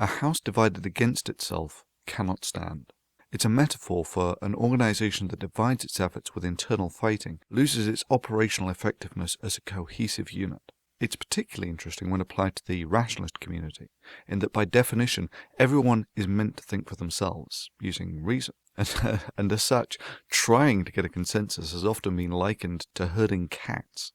A house divided against itself cannot stand. It's a metaphor for an organization that divides its efforts with internal fighting, loses its operational effectiveness as a cohesive unit. It's particularly interesting when applied to the rationalist community, in that by definition, everyone is meant to think for themselves, using reason. And as such, trying to get a consensus has often been likened to herding cats.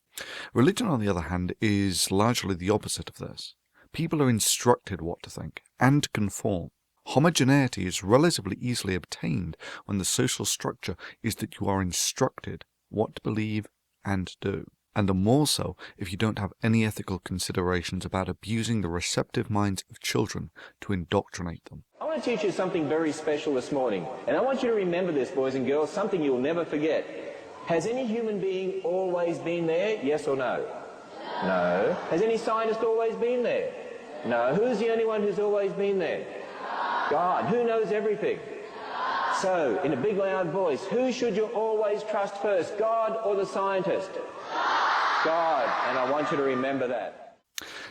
Religion, on the other hand, is largely the opposite of this. People are instructed what to think, and to conform. Homogeneity is relatively easily obtained when the social structure is that you are instructed what to believe and do, and the more so if you don't have any ethical considerations about abusing the receptive minds of children to indoctrinate them. I want to teach you something very special this morning, and I want you to remember this, boys and girls, something you'll never forget. Has any human being always been there, yes or no? No. Has any scientist always been there? No. Who's the only one who's always been there? God. Who knows everything? So, in a big loud voice, who should you always trust first, God or the scientist? God. And I want you to remember that.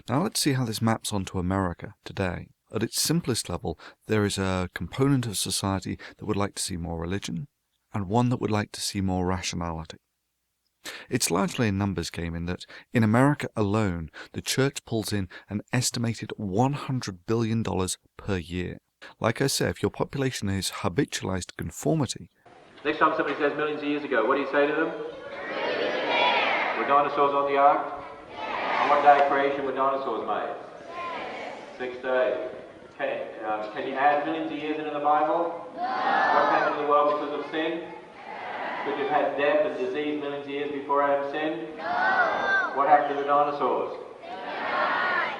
Now let's see how this maps onto America today. At its simplest level, there is a component of society that would like to see more religion, and one that would like to see more rationality. It's largely a numbers game in that, in America alone, the church pulls in an estimated $100 billion per year. Like I say, if your population is habitualized conformity... Next time somebody says millions of years ago, what do you say to them? Were dinosaurs on the ark? On what day of creation were dinosaurs made? 6 days. Can you add millions of years into the Bible? No. What came into the world because of sin? Could you have had death and disease millions of years before Adam sinned? No. What happened to the dinosaurs?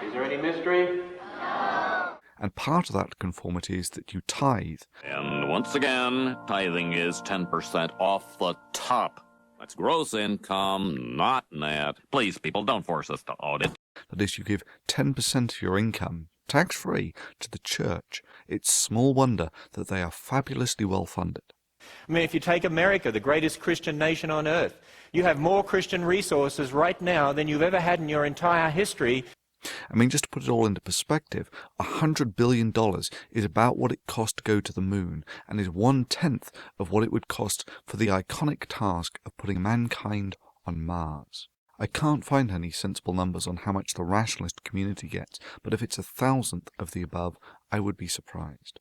Is there any mystery? No. And part of that conformity is that you tithe. And once again, tithing is 10% off the top. That's gross income, not net. Please, people, don't force us to audit. That is, you give 10% of your income, tax-free, to the church. It's small wonder that they are fabulously well funded. I mean, if you take America, the greatest Christian nation on earth, you have more Christian resources right now than you've ever had in your entire history. I mean, just to put it all into perspective, $100 billion is about what it cost to go to the moon, and is 1/10 of what it would cost for the iconic task of putting mankind on Mars. I can't find any sensible numbers on how much the rationalist community gets, but if it's 1,000th of the above, I would be surprised.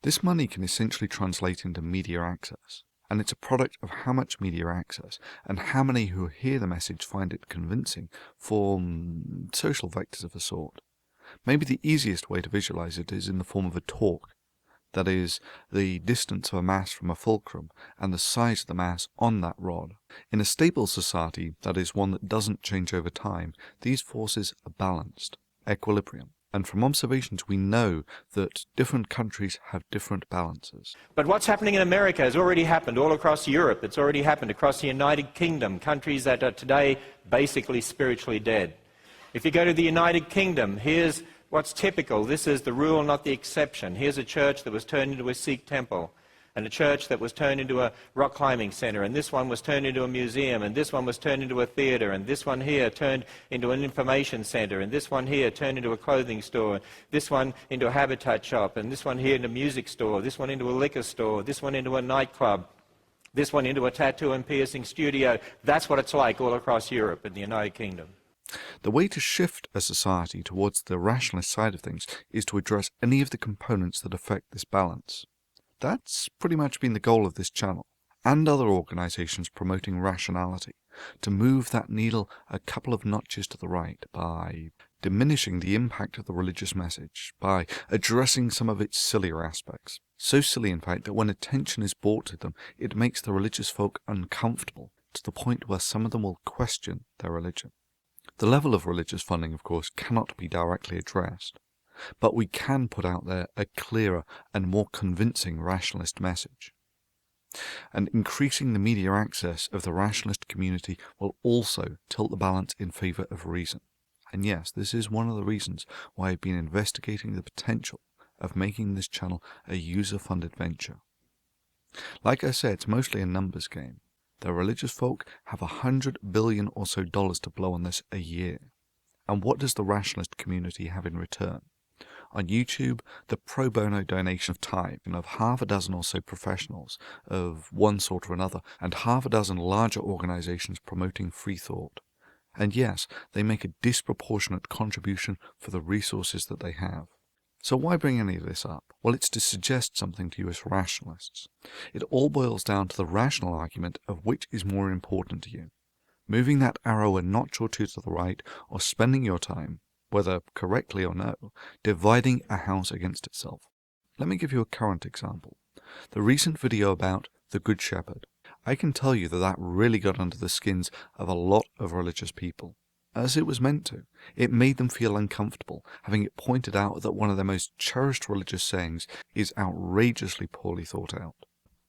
This money can essentially translate into media access, and it's a product of how much media access and how many who hear the message find it convincing for social vectors of a sort. Maybe the easiest way to visualize it is in the form of a torque, that is, the distance of a mass from a fulcrum and the size of the mass on that rod. In a stable society, that is, one that doesn't change over time, these forces are balanced, equilibrium. And from observations we know that different countries have different balances. But what's happening in America has already happened all across Europe. It's already happened across the United Kingdom, countries that are today basically spiritually dead. If you go to the United Kingdom, here's what's typical. This is the rule, not the exception. Here's a church that was turned into a Sikh temple, and a church that was turned into a rock climbing center, and this one was turned into a museum, and this one was turned into a theater, and this one here turned into an information center, and this one here turned into a clothing store, this one into a habitat shop, and this one here into a music store, this one into a liquor store, this one into a nightclub, this one into a tattoo and piercing studio. That's what it's like all across Europe and the United Kingdom. The way to shift a society towards the rationalist side of things is to address any of the components that affect this balance. That's pretty much been the goal of this channel, and other organizations promoting rationality, to move that needle a couple of notches to the right by diminishing the impact of the religious message, by addressing some of its sillier aspects. So silly, in fact, that when attention is brought to them, it makes the religious folk uncomfortable, to the point where some of them will question their religion. The level of religious funding, of course, cannot be directly addressed, but we can put out there a clearer and more convincing rationalist message. And increasing the media access of the rationalist community will also tilt the balance in favour of reason. And yes, this is one of the reasons why I've been investigating the potential of making this channel a user-funded venture. Like I said, it's mostly a numbers game. The religious folk have $100 billion or so to blow on this a year. And what does the rationalist community have in return? On YouTube, the pro bono donation of time of half a dozen or so professionals of one sort or another, and half a dozen larger organizations promoting free thought. And yes, they make a disproportionate contribution for the resources that they have. So why bring any of this up? Well, it's to suggest something to you as rationalists. It all boils down to the rational argument of which is more important to you. Moving that arrow a notch or two to the right, or spending your time, whether correctly or no, dividing a house against itself. Let me give you a current example. The recent video about the Good Shepherd. I can tell you that that really got under the skins of a lot of religious people. As it was meant to. It made them feel uncomfortable, having it pointed out that one of their most cherished religious sayings is outrageously poorly thought out.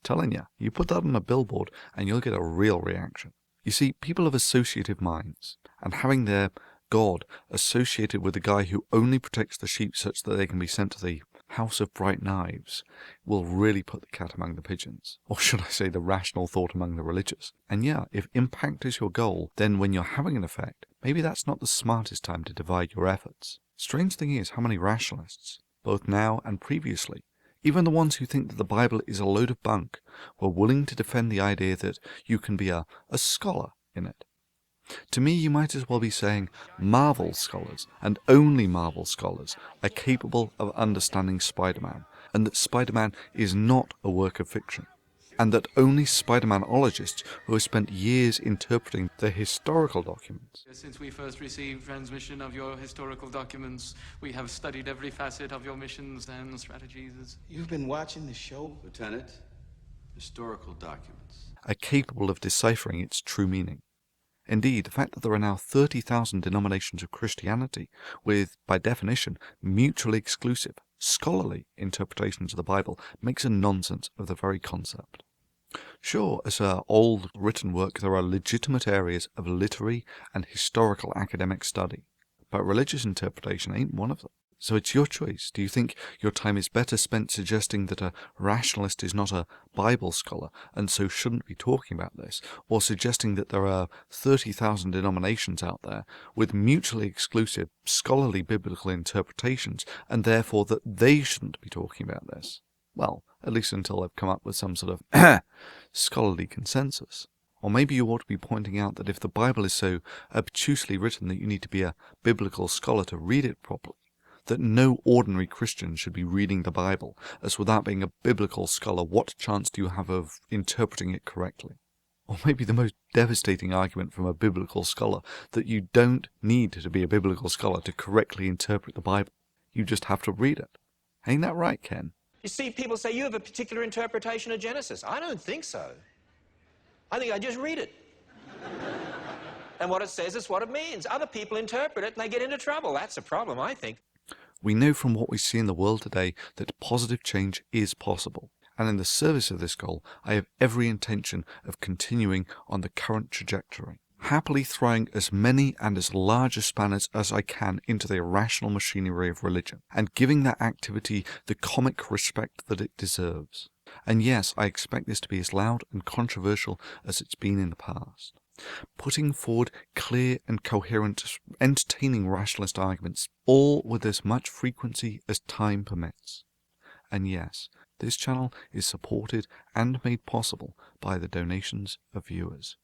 Telling you put that on a billboard and you'll get a real reaction. You see, people have associative minds, and having their God associated with the guy who only protects the sheep such that they can be sent to the House of Bright Knives will really put the cat among the pigeons. Or should I say the rational thought among the religious. And yeah, if impact is your goal, then when you're having an effect, maybe that's not the smartest time to divide your efforts. Strange thing is how many rationalists, both now and previously, even the ones who think that the Bible is a load of bunk, were willing to defend the idea that you can be a scholar in it. To me, you might as well be saying Marvel scholars, and only Marvel scholars, are capable of understanding Spider-Man, and that Spider-Man is not a work of fiction, and that only Spider-Manologists who have spent years interpreting the historical documents. Since we first received transmission of your historical documents, we have studied every facet of your missions and strategies. You've been watching the show, Lieutenant? Historical documents. Are capable of deciphering its true meaning. Indeed, the fact that there are now 30,000 denominations of Christianity with, by definition, mutually exclusive, scholarly interpretations of the Bible makes a nonsense of the very concept. Sure, as old written work, there are legitimate areas of literary and historical academic study, but religious interpretation ain't one of them. So it's your choice. Do you think your time is better spent suggesting that a rationalist is not a Bible scholar and so shouldn't be talking about this, or suggesting that there are 30,000 denominations out there with mutually exclusive scholarly biblical interpretations and therefore that they shouldn't be talking about this? Well, at least until they've come up with some sort of scholarly consensus. Or maybe you ought to be pointing out that if the Bible is so obtusely written that you need to be a biblical scholar to read it properly, that no ordinary Christian should be reading the Bible, as without being a biblical scholar, what chance do you have of interpreting it correctly? Or maybe the most devastating argument from a biblical scholar, that you don't need to be a biblical scholar to correctly interpret the Bible. You just have to read it. Ain't that right, Ken? You see, people say, you have a particular interpretation of Genesis. I don't think so. I think I just read it. And what it says is what it means. Other people interpret it and they get into trouble. That's a problem, I think. We know from what we see in the world today that positive change is possible, and in the service of this goal, I have every intention of continuing on the current trajectory, happily throwing as many and as large a spanners as I can into the irrational machinery of religion, and giving that activity the comic respect that it deserves. And yes, I expect this to be as loud and controversial as it's been in the past. Putting forward clear and coherent, entertaining rationalist arguments, all with as much frequency as time permits. And yes, this channel is supported and made possible by the donations of viewers.